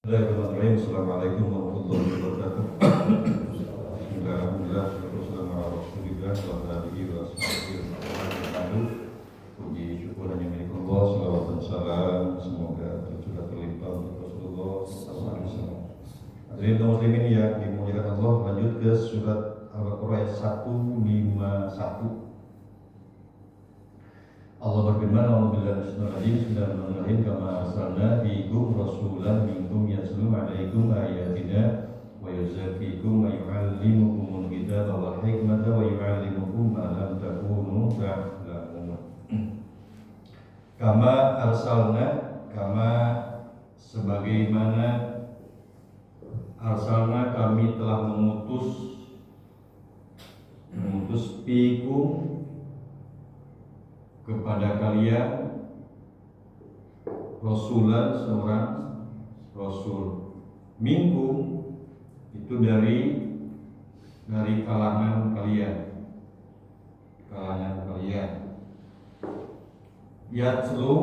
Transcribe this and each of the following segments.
Bismillahirrahmanirrahim. Assalamualaikum warahmatullahi wabarakatuh. Alhamdulillah, wassalamu ala rasulillah wa alihi wa sahbihi. Puji syukur hanya milik Allah, salawat dan salam semoga tercurah terlimpah untuk Rasulullah sallallahu alaihi wasallam. Hadirin kaum muslimin yang dimuliakan Allah, lanjut ke surat Al-Baqarah ayat 151. Allah berfirman, "A'udzubillahi minasyaitonir rajim. Bismillahirrahmanirrahim. Kama arsalna fiikum rasulan minkum yatlu 'alaikum ayatina wa yuzakkikum wa yu'allimukumul kitaba wal hikmata wa yu'allimukum ma lam takunu ta'lamun." Kama arsalna, kama sebagaimana arsalna kami telah mengutus fiikum kepada kalian rasulan, seorang rasul. Minkum itu dari kalangan kalian. Yatlu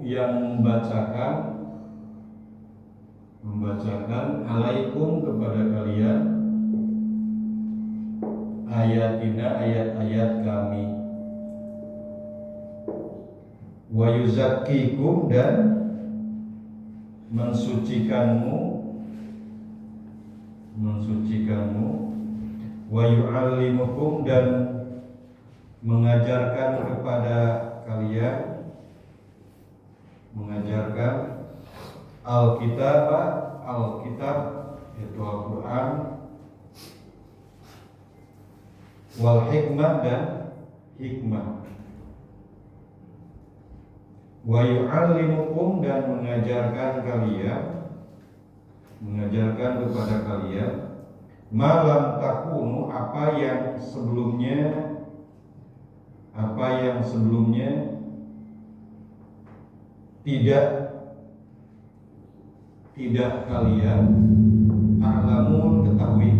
yang membacakan alaikum kepada kalian ayatina, ayat-ayat kami. Wa yuzakkikum, dan mensucikanmu, wa yu'allimukum, dan mengajarkan kepada kalian, Alkitab yaitu Al-Quran, wal hikmah, dan hikmah. Wa yu'allimukum, dan mengajarkan kepada kalian malam takunu, apa yang sebelumnya tidak kalian ta'lamun, ketahui.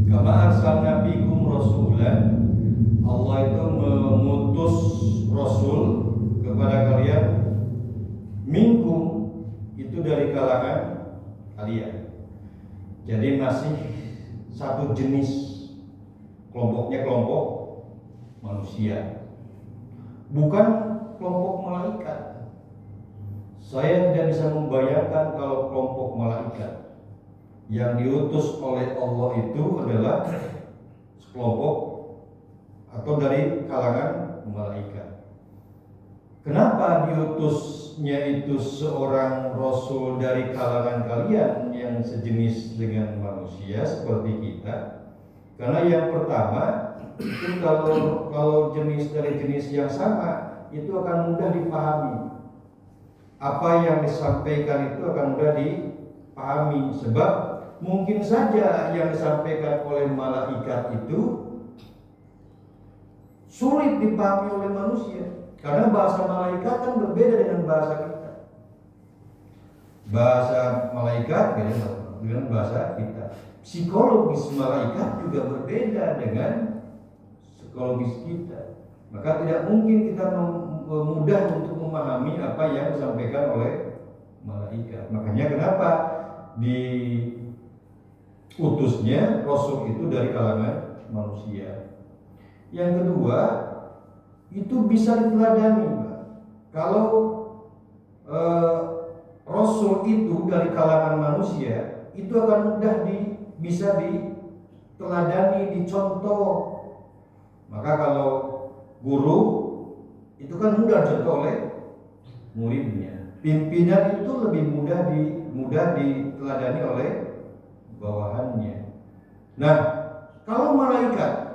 Kama arsalna fiikum rasulan, Allah itu mengutus rasul kepada kalian, minkum itu dari kalangan kalian. Jadi masih satu jenis, kelompoknya kelompok manusia, bukan kelompok malaikat. Saya tidak bisa membayangkan kalau kelompok malaikat yang diutus oleh Allah itu adalah sekelompok atau dari kalangan malaikat. Kenapa diutusnya itu seorang rasul dari kalangan kalian yang sejenis dengan manusia seperti kita? Karena yang pertama itu kalau jenis dari jenis yang sama itu akan mudah dipahami. Apa yang disampaikan itu akan mudah dipahami, sebab mungkin saja yang disampaikan oleh malaikat itu sulit dipahami oleh manusia, karena bahasa malaikat kan berbeda dengan bahasa kita. Bahasa malaikat beda dengan bahasa kita. Psikologis malaikat juga berbeda dengan psikologis kita. Maka tidak mungkin kita mudah untuk memahami apa yang disampaikan oleh malaikat. Makanya kenapa diutusnya rasul itu dari kalangan manusia. Yang kedua, itu bisa diteladani, Pak. Kalau rasul itu dari kalangan manusia, itu akan mudah bisa diteladani, dicontoh. Maka kalau guru itu kan mudah dicontoh oleh muridnya. Pimpinan itu lebih mudah diteladani oleh bawahannya. Nah, kalau malaikat,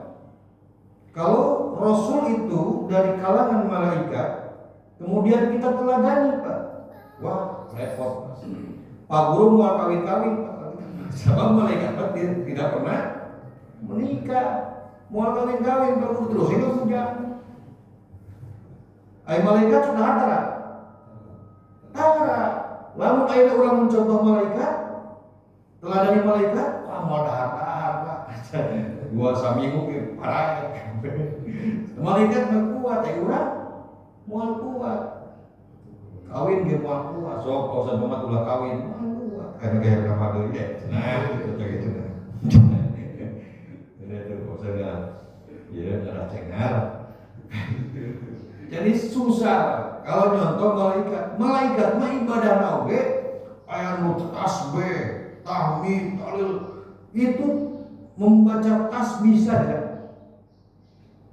kalau rasul itu dari kalangan malaikat, kemudian kita teladani, Pak. Wah, repot. Pak guru mau kawin-kawin, sama malaikat tidak pernah menikah. Mau kawin-kawin, kalau terus itu jangan. Malaikat sudah ada. Lalu ada orang mencontoh malaikat, teladani malaikat, mau ada harta. Gua saminggu parah. Malaikat berkuat, orang mual kuat. kawin ge moal kuat sok kausan pamat ulah kawin karena gaya nama deui nah gitu gitu nah itu kausan ya arah cengar jadi susah kalau nyontoh malaikat mah ibadah oge aya nu tasbih tahmid tahlil itu membaca tasbih saja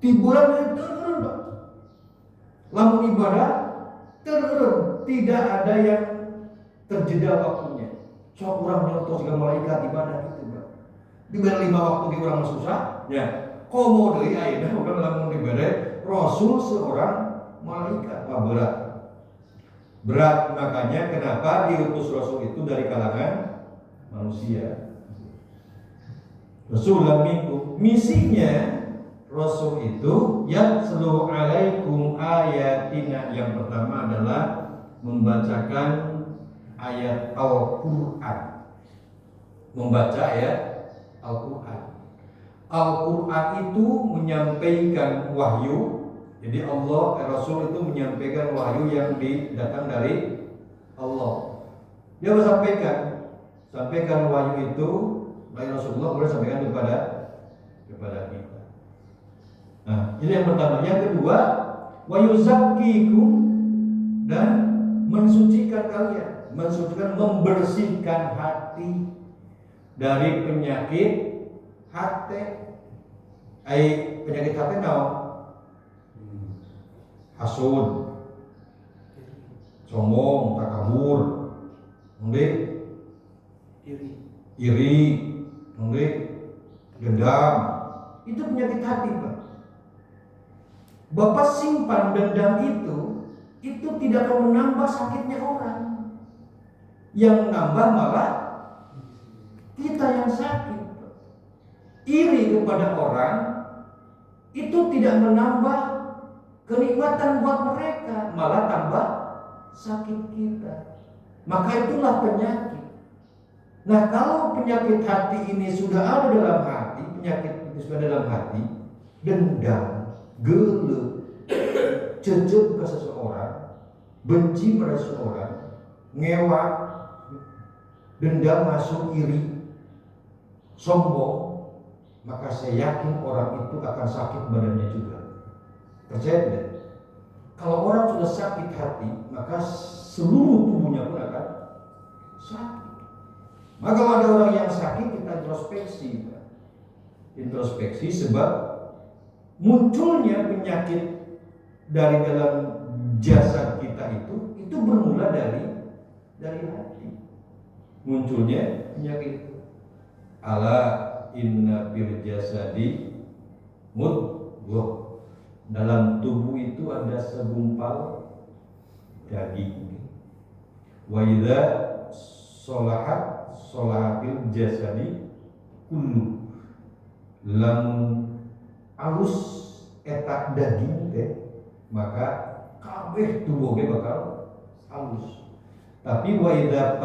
tiburan itu Pak. Lamun ibadah terus tidak ada yang terjeda waktunya. Sok urang nyontoh siga malaikat ibadah gitu, Pak. Diberi 5 waktu di urang susah, ya. Komo deui ayeuna urang lamun dibere rasul seorang malaikat, Pak, berat. Berat makanya kenapa diutus rasul itu dari kalangan manusia. Rasul minkum misinya Rasul itu yang seluruh alaikum ayatina yang pertama adalah membacakan ayat Al-Quran, membaca ayat Al-Quran. Al-Quran itu menyampaikan wahyu, jadi Allah Rasul itu menyampaikan wahyu yang datang dari Allah. Dia sampaikan wahyu itu dari Rasulullah boleh sampaikan kepada kita. Nah, ini yang pertama. Yang kedua, wa yuzakkikum dan mensucikan kalian, membersihkan hati dari penyakit hati. Penyakit hati naon? Hasud, sombong, takabur, iri, dendam. Itu penyakit hati, Pak. Bapak simpan dendam itu tidak akan menambah sakitnya orang. Yang nambah malah kita yang sakit. Iri kepada orang itu tidak menambah kenikmatan buat mereka, malah tambah sakit kita. Maka itulah penyakit. Nah, kalau penyakit hati ini sudah ada dalam hati, penyakit itu sudah dalam hati, dendam, geuleuh, cecep ke seseorang, benci pada seseorang, ngewak, dendam masuk, iri, sombong, maka saya yakin orang itu akan sakit badannya juga. Percaya tidak? Kalau orang sudah sakit hati, maka seluruh tubuhnya pun akan sakit. Maka kalau ada orang yang sakit, kita introspeksi sebab munculnya penyakit dari dalam jasad kita itu bermula dari hati. Munculnya penyakit itu. Ala inna fil jasadi mudghah. Dalam tubuh itu ada segumpal daging. Wa idza sholahatil jasadi kullu. Lamun alus etak daging teh maka kabeh tubuh ge bakal halus. Tapi wa idza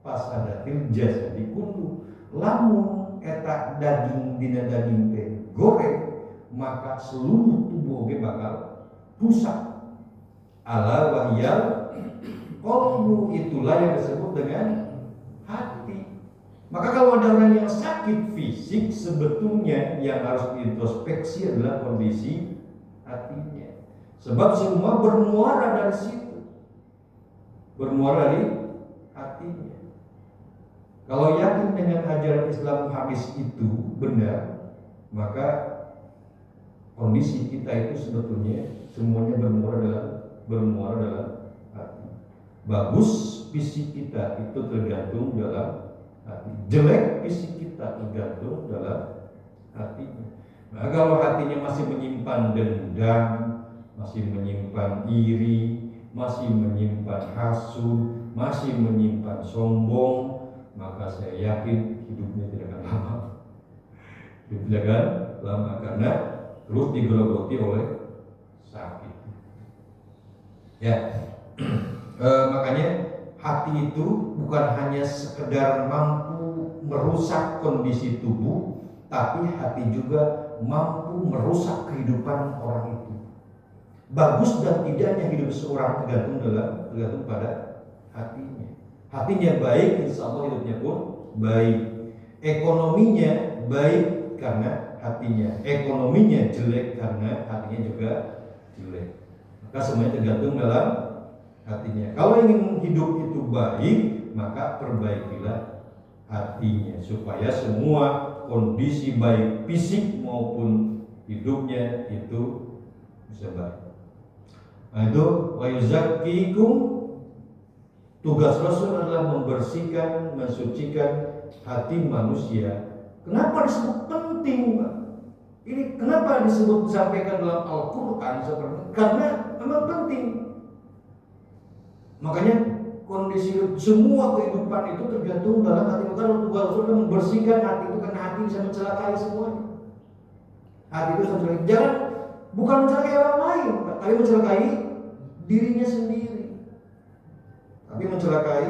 fasadatil jasadi kullu. Lamun etak daging dina daging teh goreng maka seluruh tubuh ge bakal rusak. Ala wahyal qalbu, itulah yang disebut dengan hati. Maka kalau ada orang yang sakit fisik, sebetulnya yang harus diintrospeksi adalah kondisi hatinya. Sebab semua bermuara dari situ, bermuara dari hatinya. Kalau yakin dengan ajaran Islam hadis itu benar, maka kondisi kita itu sebetulnya semuanya bermuara dalam hati. Bagus fisik kita itu tergantung dalam hati. Jelek fisik kita tergantung dalam hatinya. Nah, kalau hatinya masih menyimpan dendam, masih menyimpan iri, masih menyimpan hasud, masih menyimpan sombong, maka saya yakin hidupnya tidak akan lama. Tidak akan lama karena terus digerogoti oleh sakit. Ya, makanya hati itu bukan hanya sekedar mampu merusak kondisi tubuh, tapi hati juga mampu merusak kehidupan orang itu. Bagus dan tidaknya hidup seorang seseorang tergantung pada hatinya. Hatinya baik, insya Allah hidupnya pun baik. Ekonominya baik karena hatinya. Ekonominya jelek karena hatinya juga jelek. Maka semuanya tergantung dalam hatinya. Kalau ingin hidup itu baik, maka perbaikilah hatinya supaya semua kondisi baik fisik maupun hidupnya itu bisa baik. Nah itu wa yuzakkikum, tugas Rasul adalah membersihkan, mensucikan hati manusia. Kenapa disebut penting, Pak? Ini kenapa disebut disampaikan dalam Al-Quran seperti itu? Karena memang penting. Makanya kondisi semua kehidupan itu tergantung dalam hati. Karena tugas Rasul adalah membersihkan hati itu, karena hati bisa mencelakai semuanya. Hati itu bisa mencelakai. Jangan bukan mencelakai orang lain, Pak, tapi mencelakai dirinya sendiri. Tapi mencelakai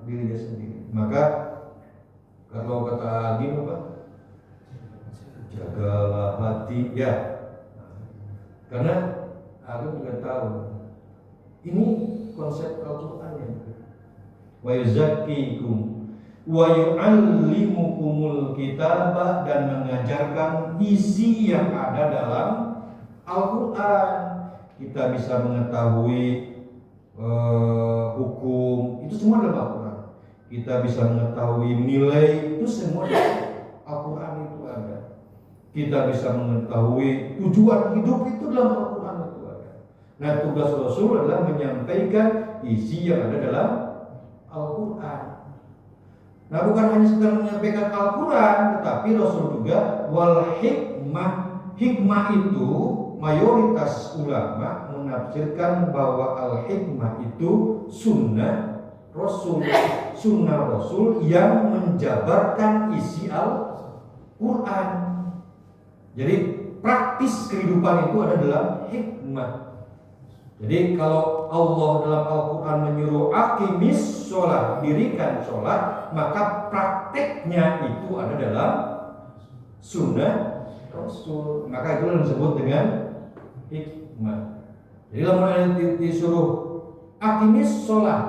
dirinya sendiri. Maka kalau kata Agim apa? Jagalah hati, ya. Karena aku juga tahu ini konsep Al-Quran ya. Wa yuzakkikum wa yu'allimukumul kitaba, dan mengajarkan isi yang ada dalam Al-Quran. Kita bisa mengetahui hukum, itu semua dalam Al-Quran. Kita bisa mengetahui nilai, itu semua dalam Al-Quran itu ada. Kita bisa mengetahui tujuan hidup, itu dalam Al-Quran itu ada. Nah tugas Rasul adalah menyampaikan isi yang ada dalam Al-Quran. Nah bukan hanya sekedar menyampaikan Al-Quran, tetapi Rasul juga wal hikmah. Hikmah itu mayoritas ulama menafsirkan bahwa al-hikmah itu sunnah Rasul yang menjabarkan isi Al-Quran. Jadi praktis kehidupan itu ada dalam hikmah. Jadi kalau Allah dalam Al-Quran menyuruh aqimis sholat, dirikan sholat, maka prakteknya itu ada dalam sunnah Rasul. Maka itu yang disebut dengan hikmah. Jadi dalam disuruh aqimis sholat,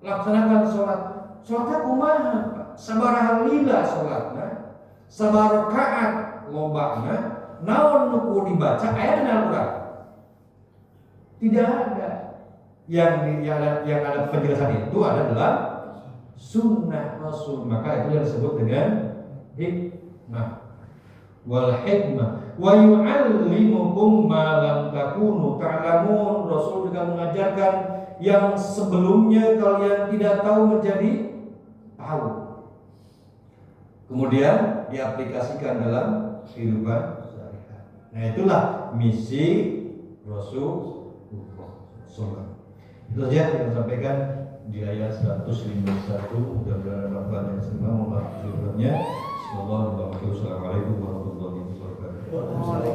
laksanakan sholat. Sholatnya kumaha, sabaraha lila sholatnya, sabar rakaat lobakna, naon nuku dibaca ayat Al-Quran. Tidak ada. Yang ada penjelasan itu ada dalam sunnah Rasul. Maka itu yang disebut dengan hikmah. Wal hikmah wa yu'allimukum ma lam takunu ta'lamun. Rasul juga mengajarkan yang sebelumnya kalian tidak tahu menjadi tahu. Kemudian diaplikasikan dalam kehidupan sehari-hari. Nah itulah misi Rasulullah. Itu saja yang disampaikan di ayat 151. Mudah-mudahan bermanfaat yang semua. Mohon maaf sebelumnya. Assalamualaikum warahmatullahi wabarakatuh.